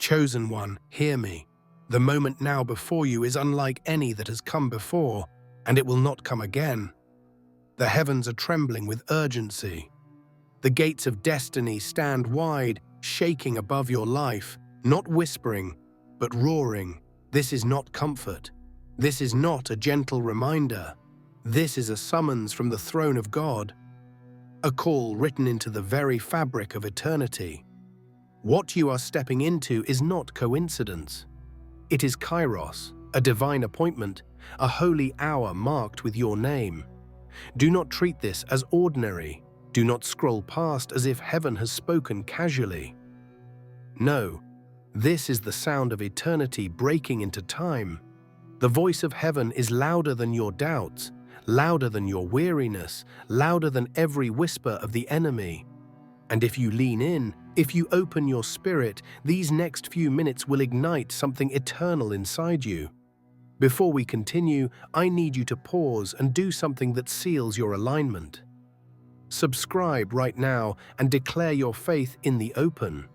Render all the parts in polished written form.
Chosen one, hear me. The moment now before you is unlike any that has come before, and it will not come again. The heavens are trembling with urgency. The gates of destiny stand wide, shaking above your life, not whispering, but roaring. This is not comfort. This is not a gentle reminder. This is a summons from the throne of God, a call written into the very fabric of eternity. What you are stepping into is not coincidence. It is kairos, a divine appointment, a holy hour marked with your name. Do not treat this as ordinary. Do not scroll past as if heaven has spoken casually. No, this is the sound of eternity breaking into time. The voice of heaven is louder than your doubts, louder than your weariness, louder than every whisper of the enemy. And if you lean in, if you open your spirit, these next few minutes will ignite something eternal inside you. Before we continue, I need you to pause and do something that seals your alignment. Subscribe right now and declare your faith in the open.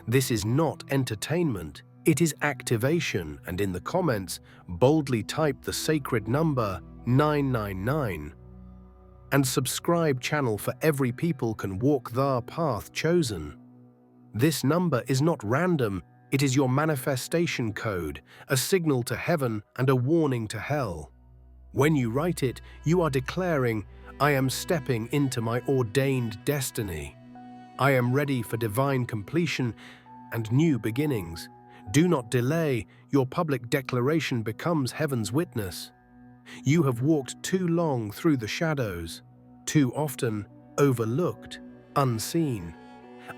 This is not entertainment, it is activation, and in the comments, boldly type the sacred number 999. And subscribe channel for every people can walk the path chosen. This number is not random, it is your manifestation code, a signal to heaven and a warning to hell. When you write it, you are declaring, I am stepping into my ordained destiny. I am ready for divine completion and new beginnings. Do not delay, your public declaration becomes heaven's witness. You have walked too long through the shadows, too often overlooked, unseen,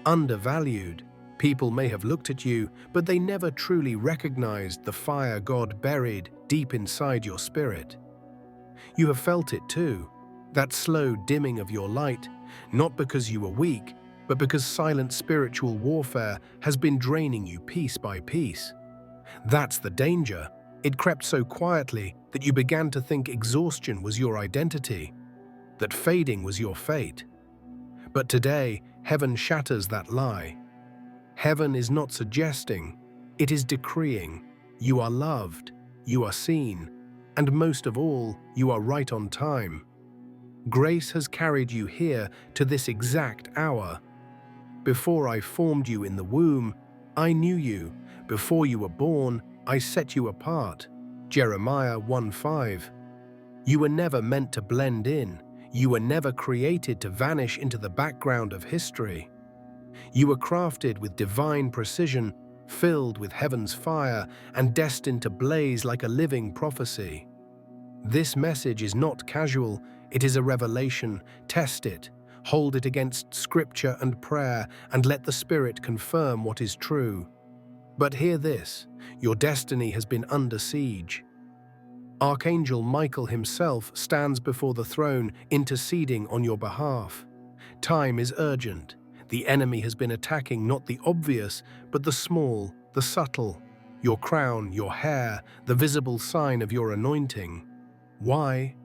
undervalued. People may have looked at you, but they never truly recognized the fire God buried deep inside your spirit. You have felt it too, that slow dimming of your light, not because you were weak, but because silent spiritual warfare has been draining you piece by piece. That's the danger. It crept so quietly that you began to think exhaustion was your identity, that fading was your fate. But today, heaven shatters that lie. Heaven is not suggesting, it is decreeing. You are loved, you are seen, and most of all, you are right on time. Grace has carried you here to this exact hour. Before I formed you in the womb, I knew you. Before you were born, I set you apart. Jeremiah 1:5. You were never meant to blend in. You were never created to vanish into the background of history. You were crafted with divine precision, filled with heaven's fire, and destined to blaze like a living prophecy. This message is not casual, it is a revelation. Test it, hold it against scripture and prayer, and let the Spirit confirm what is true. But hear this, your destiny has been under siege. Archangel Michael himself stands before the throne, interceding on your behalf. Time is urgent. The enemy has been attacking not the obvious, but the small, the subtle. Your crown, your hair, the visible sign of your anointing. Why?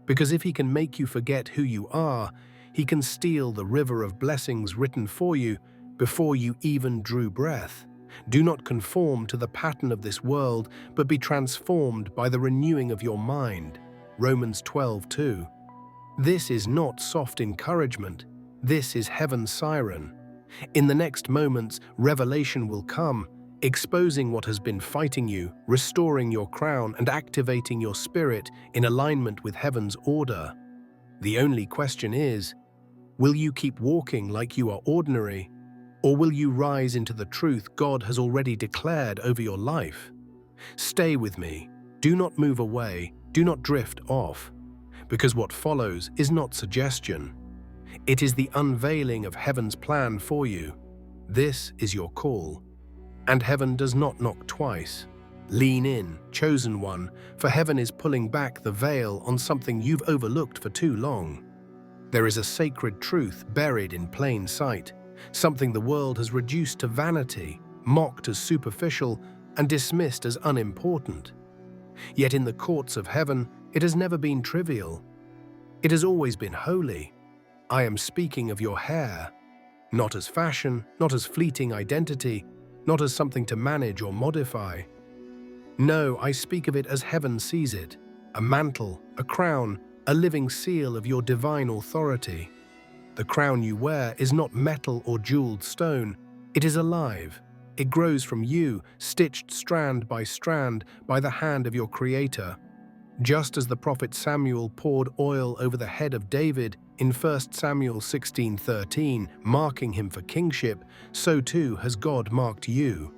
Because if he can make you forget who you are, he can steal the river of blessings written for you before you even drew breath. Do not conform to the pattern of this world, but be transformed by the renewing of your mind. Romans 12:2. This is not soft encouragement. This is heaven's siren. In the next moments, revelation will come, exposing what has been fighting you, restoring your crown, and activating your spirit in alignment with heaven's order. The only question is, will you keep walking like you are ordinary, or will you rise into the truth God has already declared over your life? Stay with me. Do not move away. Do not drift off. Because what follows is not suggestion. It is the unveiling of heaven's plan for you. This is your call. And heaven does not knock twice. Lean in, chosen one, for heaven is pulling back the veil on something you've overlooked for too long. There is a sacred truth buried in plain sight, something the world has reduced to vanity, mocked as superficial, and dismissed as unimportant. Yet in the courts of heaven, it has never been trivial. It has always been holy. I am speaking of your hair, not as fashion, not as fleeting identity, not as something to manage or modify. No, I speak of it as heaven sees it, a mantle, a crown, a living seal of your divine authority. The crown you wear is not metal or jeweled stone, it is alive. It grows from you, stitched strand by strand by the hand of your Creator. Just as the prophet Samuel poured oil over the head of David in 1 Samuel 16:13, marking him for kingship, so too has God marked you.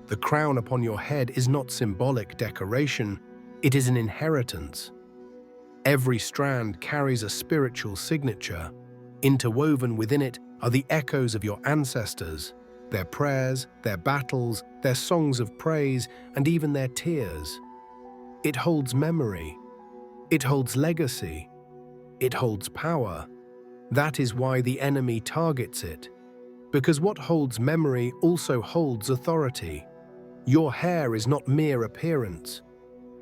The crown upon your head is not symbolic decoration, it is an inheritance. Every strand carries a spiritual signature. Interwoven within it are the echoes of your ancestors, their prayers, their battles, their songs of praise, and even their tears. It holds memory. It holds legacy. It holds power. That is why the enemy targets it. Because what holds memory also holds authority. Your hair is not mere appearance.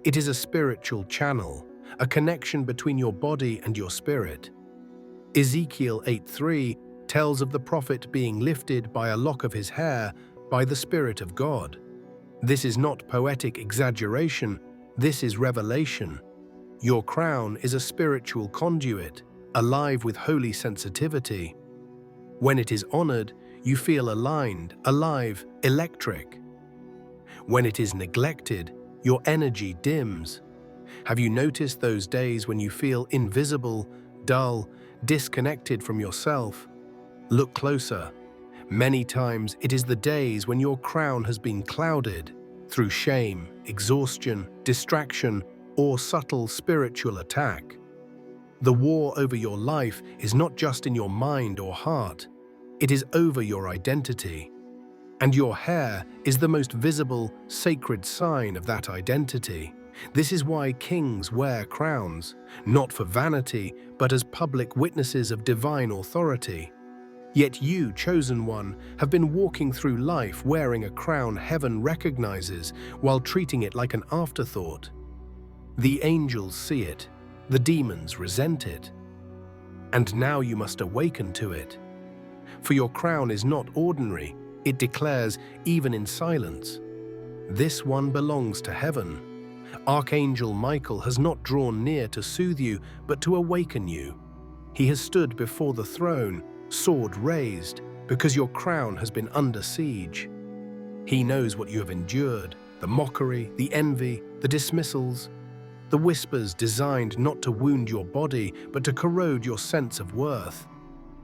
It is a spiritual channel, a connection between your body and your spirit. Ezekiel 8:3 tells of the prophet being lifted by a lock of his hair by the Spirit of God. This is not poetic exaggeration, this is revelation. Your crown is a spiritual conduit, alive with holy sensitivity. When it is honored, you feel aligned, alive, electric. When it is neglected, your energy dims. Have you noticed those days when you feel invisible, dull, disconnected from yourself? Look closer. Many times it is the days when your crown has been clouded through shame, exhaustion, distraction, or subtle spiritual attack. The war over your life is not just in your mind or heart, it is over your identity. And your hair is the most visible, sacred sign of that identity. This is why kings wear crowns, not for vanity, but as public witnesses of divine authority. Yet you, chosen one, have been walking through life wearing a crown heaven recognizes while treating it like an afterthought. The angels see it, the demons resent it. And now you must awaken to it. For your crown is not ordinary, it declares, even in silence, this one belongs to heaven. Archangel Michael has not drawn near to soothe you, but to awaken you. He has stood before the throne, sword raised, because your crown has been under siege. He knows what you have endured, the mockery, the envy, the dismissals, the whispers designed not to wound your body, but to corrode your sense of worth.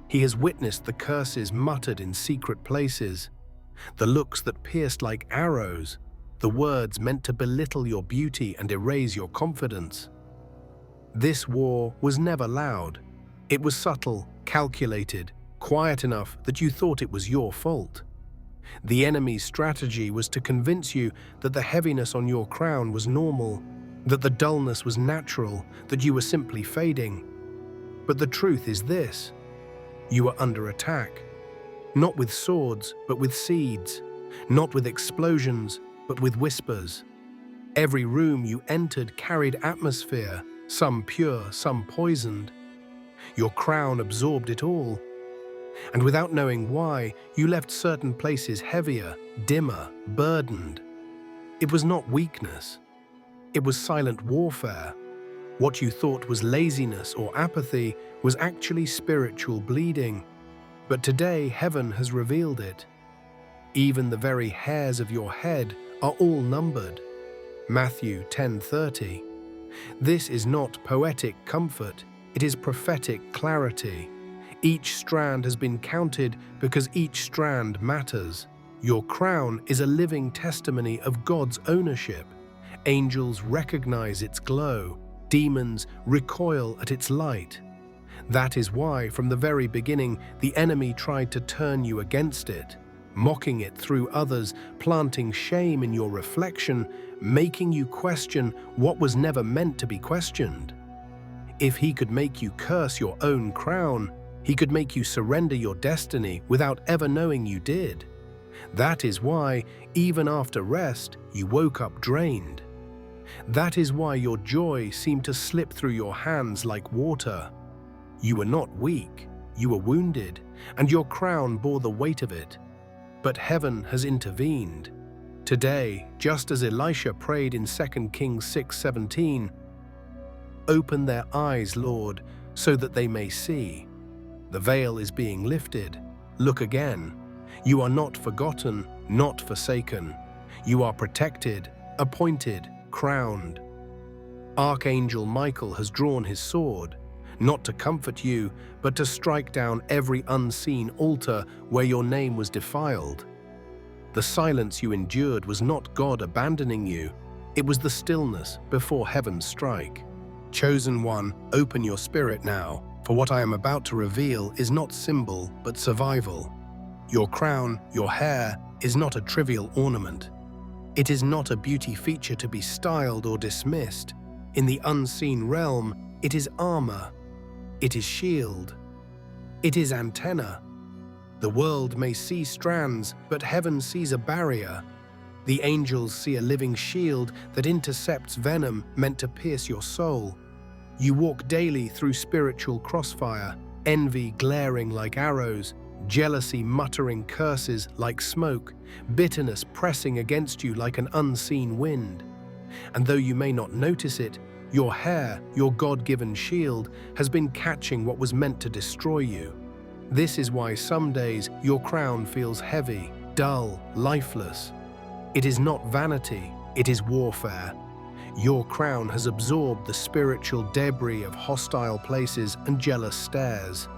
He has witnessed the curses muttered in secret places, the looks that pierced like arrows, the words meant to belittle your beauty and erase your confidence. This war was never loud. It was subtle, calculated, quiet enough that you thought it was your fault. The enemy's strategy was to convince you that the heaviness on your crown was normal, that the dullness was natural, that you were simply fading. But the truth is this: you are under attack, not with swords, but with seeds, not with explosions, but with whispers. Every room you entered carried atmosphere, some pure, some poisoned. Your crown absorbed it all. And without knowing why, you left certain places heavier, dimmer, burdened. It was not weakness. It was silent warfare. What you thought was laziness or apathy was actually spiritual bleeding. But today, heaven has revealed it. Even the very hairs of your head are all numbered. Matthew 10:30. This is not poetic comfort, it is prophetic clarity. Each strand has been counted because each strand matters. Your crown is a living testimony of God's ownership. Angels recognize its glow. Demons recoil at its light. That is why, from the very beginning, the enemy tried to turn you against it, mocking it through others, planting shame in your reflection, making you question what was never meant to be questioned. If he could make you curse your own crown, he could make you surrender your destiny without ever knowing you did. That is why, even after rest, you woke up drained. That is why your joy seemed to slip through your hands like water. You were not weak, you were wounded, and your crown bore the weight of it. But heaven has intervened. Today, just as Elisha prayed in 2 Kings 6:17, "Open their eyes, Lord, so that they may see. The veil is being lifted. Look again. You are not forgotten, not forsaken. You are protected, appointed, crowned." Archangel Michael has drawn his sword, not to comfort you, but to strike down every unseen altar where your name was defiled. The silence you endured was not God abandoning you, it was the stillness before heaven's strike. Chosen one, open your spirit now, for what I am about to reveal is not symbol but survival. Your crown, your hair, is not a trivial ornament. It is not a beauty feature to be styled or dismissed. In the unseen realm, it is armor. It is shield. It is antenna. The world may see strands, but heaven sees a barrier. The angels see a living shield that intercepts venom meant to pierce your soul. You walk daily through spiritual crossfire, envy glaring like arrows, jealousy muttering curses like smoke, bitterness pressing against you like an unseen wind. And though you may not notice it, your hair, your God-given shield, has been catching what was meant to destroy you. This is why some days your crown feels heavy, dull, lifeless. It is not vanity, it is warfare. Your crown has absorbed the spiritual debris of hostile places and jealous stares.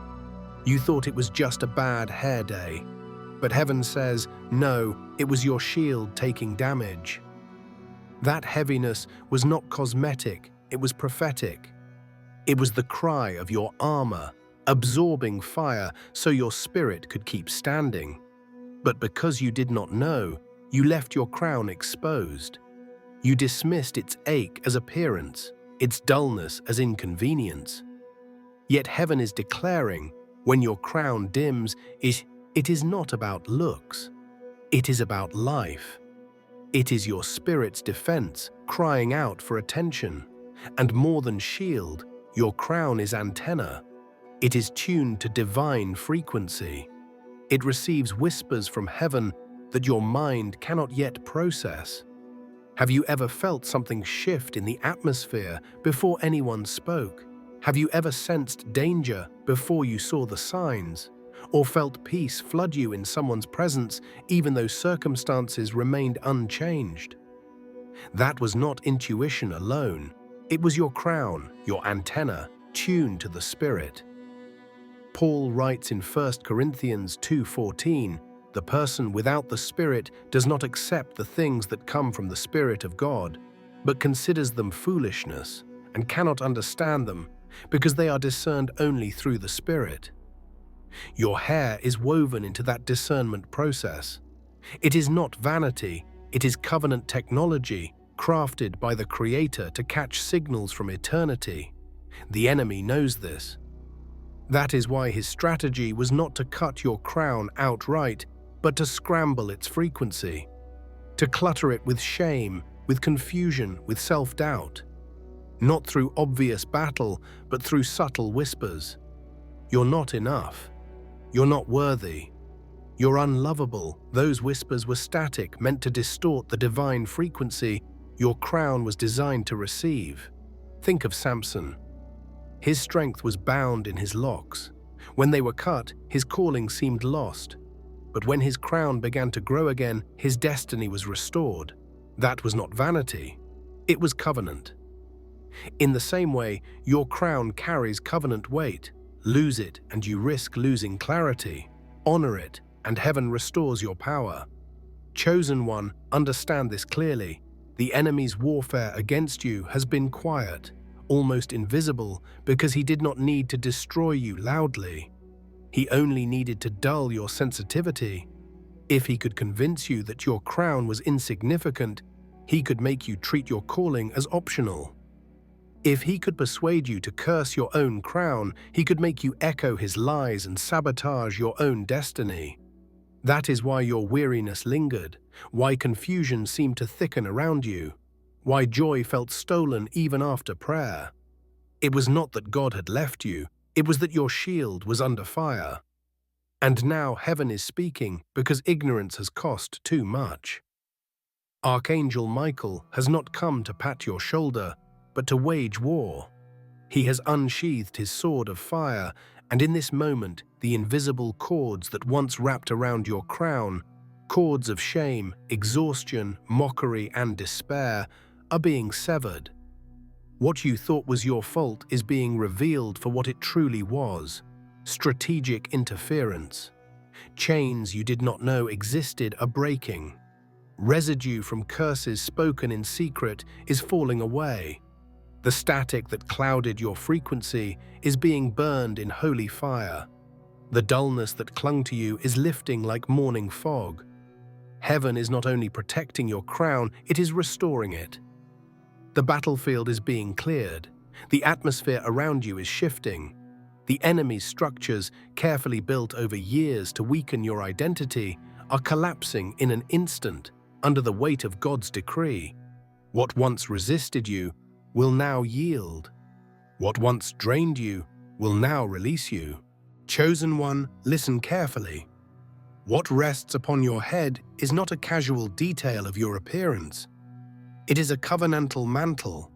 You thought it was just a bad hair day, but heaven says, no, it was your shield taking damage. That heaviness was not cosmetic, it was prophetic. It was the cry of your armor, absorbing fire so your spirit could keep standing. But because you did not know, you left your crown exposed. You dismissed its ache as appearance, its dullness as inconvenience. Yet heaven is declaring, when your crown dims, it is not about looks. It is about life. It is your spirit's defense, crying out for attention. And more than shield, your crown is antenna. It is tuned to divine frequency. It receives whispers from heaven that your mind cannot yet process. Have you ever felt something shift in the atmosphere before anyone spoke? Have you ever sensed danger before you saw the signs? Or felt peace flood you in someone's presence even though circumstances remained unchanged? That was not intuition alone. It was your crown, your antenna, tuned to the Spirit. Paul writes in 1 Corinthians 2:14, "The person without the Spirit does not accept the things that come from the Spirit of God, but considers them foolishness and cannot understand them because they are discerned only through the Spirit." Your hair is woven into that discernment process. It is not vanity, it is covenant technology crafted by the Creator to catch signals from eternity. The enemy knows this. That is why his strategy was not to cut your crown outright, but to scramble its frequency, to clutter it with shame, with confusion, with self-doubt. Not through obvious battle, but through subtle whispers. You're not enough. You're not worthy. You're unlovable. Those whispers were static, meant to distort the divine frequency your crown was designed to receive. Think of Samson. His strength was bound in his locks. When they were cut, his calling seemed lost. But when his crown began to grow again, his destiny was restored. That was not vanity. It was covenant. In the same way, your crown carries covenant weight. Lose it, and you risk losing clarity. Honor it, and heaven restores your power. Chosen one, understand this clearly. The enemy's warfare against you has been quiet, almost invisible, because he did not need to destroy you loudly. He only needed to dull your sensitivity. If he could convince you that your crown was insignificant, he could make you treat your calling as optional. If he could persuade you to curse your own crown, he could make you echo his lies and sabotage your own destiny. That is why your weariness lingered, why confusion seemed to thicken around you, why joy felt stolen even after prayer. It was not that God had left you, it was that your shield was under fire. And now heaven is speaking because ignorance has cost too much. Archangel Michael has not come to pat your shoulder, but to wage war. He has unsheathed his sword of fire, and in this moment the invisible cords that once wrapped around your crown, cords of shame, exhaustion, mockery, and despair, are being severed. What you thought was your fault is being revealed for what it truly was: strategic interference. Chains you did not know existed are breaking. Residue from curses spoken in secret is falling away. The static that clouded your frequency is being burned in holy fire. The dullness that clung to you is lifting like morning fog. Heaven is not only protecting your crown, it is restoring it. The battlefield is being cleared. The atmosphere around you is shifting. The enemy's structures, carefully built over years to weaken your identity, are collapsing in an instant under the weight of God's decree. What once resisted you will now yield. What once drained you will now release you. Chosen one, listen carefully. What rests upon your head is not a casual detail of your appearance. It is a covenantal mantle.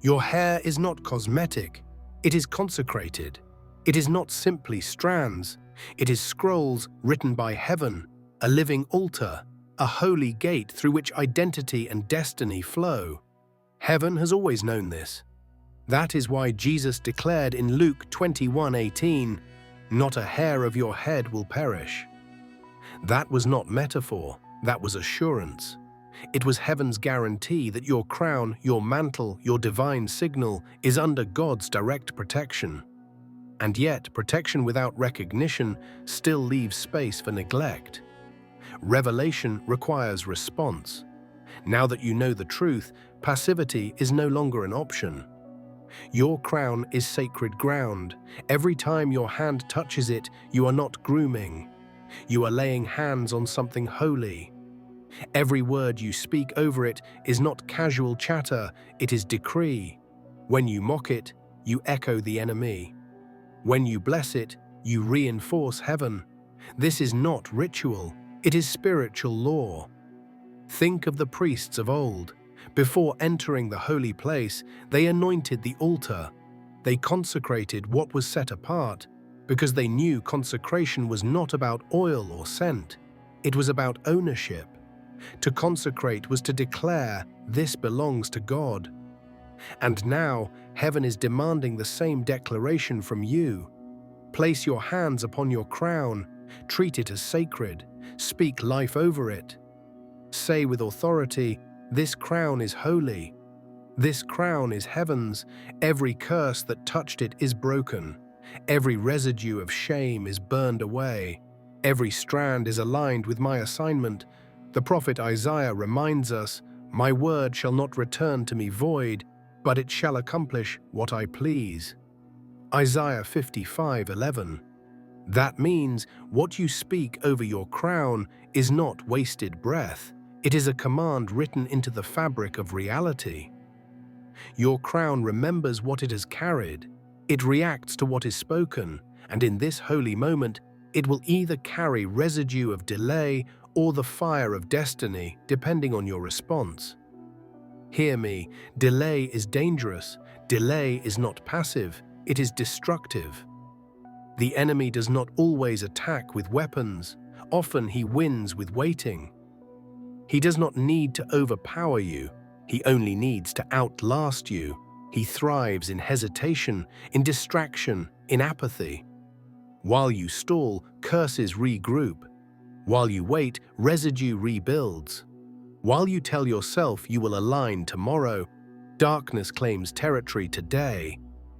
Your hair is not cosmetic, it is consecrated. It is not simply strands, it is scrolls written by heaven, a living altar, a holy gate through which identity and destiny flow. Heaven has always known this. That is why Jesus declared in Luke 21:18, "Not a hair of your head will perish." That was not metaphor, that was assurance. It was heaven's guarantee that your crown, your mantle, your divine signal is under God's direct protection. And yet, protection without recognition still leaves space for neglect. Revelation requires response. Now that you know the truth, passivity is no longer an option. Your crown is sacred ground. Every time your hand touches it, you are not grooming. You are laying hands on something holy. Every word you speak over it is not casual chatter, it is decree. When you mock it, you echo the enemy. When you bless it, you reinforce heaven. This is not ritual, it is spiritual law. Think of the priests of old. Before entering the holy place, they anointed the altar. They consecrated what was set apart, because they knew consecration was not about oil or scent. It was about ownership. To consecrate was to declare, "This belongs to God." And now, heaven is demanding the same declaration from you. Place your hands upon your crown, treat it as sacred, speak life over it. Say with authority, "This crown is holy. This crown is heaven's. Every curse that touched it is broken. Every residue of shame is burned away. Every strand is aligned with my assignment." The prophet Isaiah reminds us, "My word shall not return to me void, but it shall accomplish what I please." Isaiah 55:11. That means what you speak over your crown is not wasted breath. It is a command written into the fabric of reality. Your crown remembers what it has carried. It reacts to what is spoken, and in this holy moment, it will either carry residue of delay or the fire of destiny, depending on your response. Hear me, delay is dangerous. Delay is not passive, it is destructive. The enemy does not always attack with weapons. Often he wins with waiting. He does not need to overpower you. He only needs to outlast you. He thrives in hesitation, in distraction, in apathy. While you stall, curses regroup. While you wait, residue rebuilds. While you tell yourself you will align tomorrow, darkness claims territory today.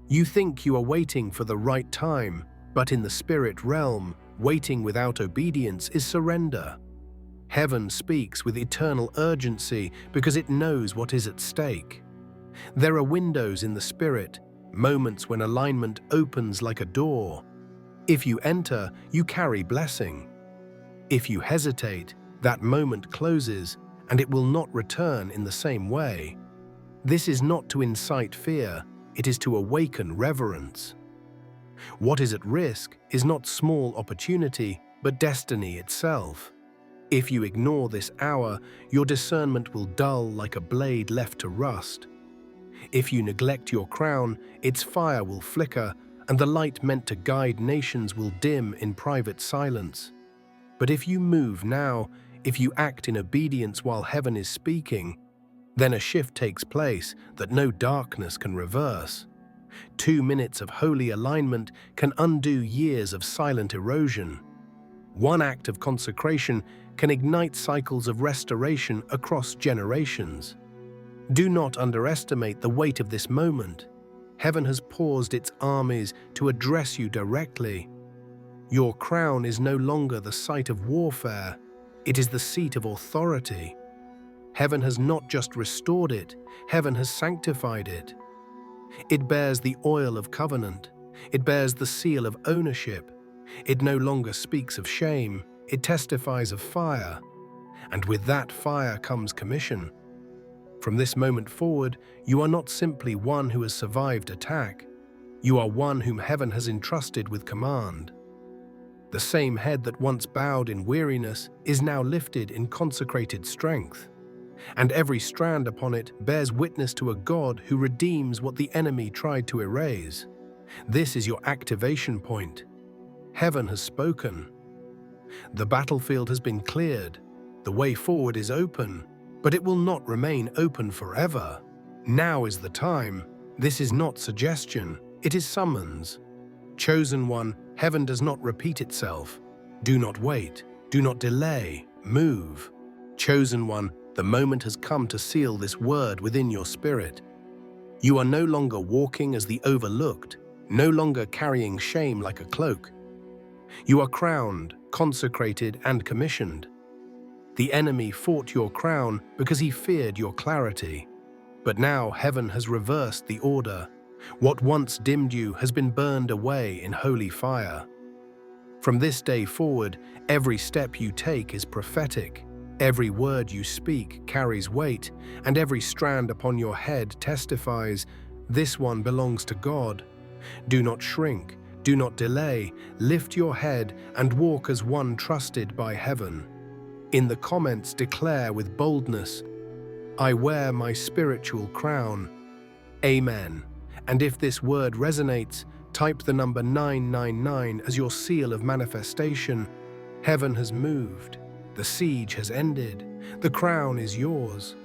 You think you are waiting for the right time, but in the spirit realm, waiting without obedience is surrender. Heaven speaks with eternal urgency because it knows what is at stake. There are windows in the spirit, moments when alignment opens like a door. If you enter, you carry blessing. If you hesitate, that moment closes, and it will not return in the same way. This is not to incite fear, it is to awaken reverence. What is at risk is not small opportunity, but destiny itself. If you ignore this hour, your discernment will dull like a blade left to rust. If you neglect your crown, its fire will flicker, and the light meant to guide nations will dim in private silence. But if you move now, if you act in obedience while heaven is speaking, then a shift takes place that no darkness can reverse. 2 minutes of holy alignment can undo years of silent erosion. One act of consecration can ignite cycles of restoration across generations. Do not underestimate the weight of this moment. Heaven has paused its armies to address you directly. Your crown is no longer the site of warfare, it is the seat of authority. Heaven has not just restored it, heaven has sanctified it. It bears the oil of covenant. It bears the seal of ownership. It no longer speaks of shame. It testifies of fire. And with that fire comes commission. From this moment forward, you are not simply one who has survived attack. You are one whom heaven has entrusted with command. The same head that once bowed in weariness is now lifted in consecrated strength. And every strand upon it bears witness to a God who redeems what the enemy tried to erase. This is your activation point. Heaven has spoken. The battlefield has been cleared. The way forward is open, but it will not remain open forever. Now is the time. This is not suggestion, it is summons. Chosen one, heaven does not repeat itself. Do not wait, do not delay, move. Chosen one, the moment has come to seal this word within your spirit. You are no longer walking as the overlooked, no longer carrying shame like a cloak. You are crowned, consecrated, and commissioned. The enemy fought your crown because he feared your clarity. But now heaven has reversed the order. What once dimmed you has been burned away in holy fire. From this day forward, every step you take is prophetic. Every word you speak carries weight, and every strand upon your head testifies, this one belongs to God. Do not shrink, do not delay, lift your head and walk as one trusted by heaven. In the comments declare with boldness, I wear my spiritual crown. Amen. And if this word resonates, type the number 999 as your seal of manifestation. Heaven has moved. The siege has ended. The crown is yours.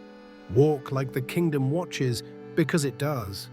Walk like the kingdom watches, because it does.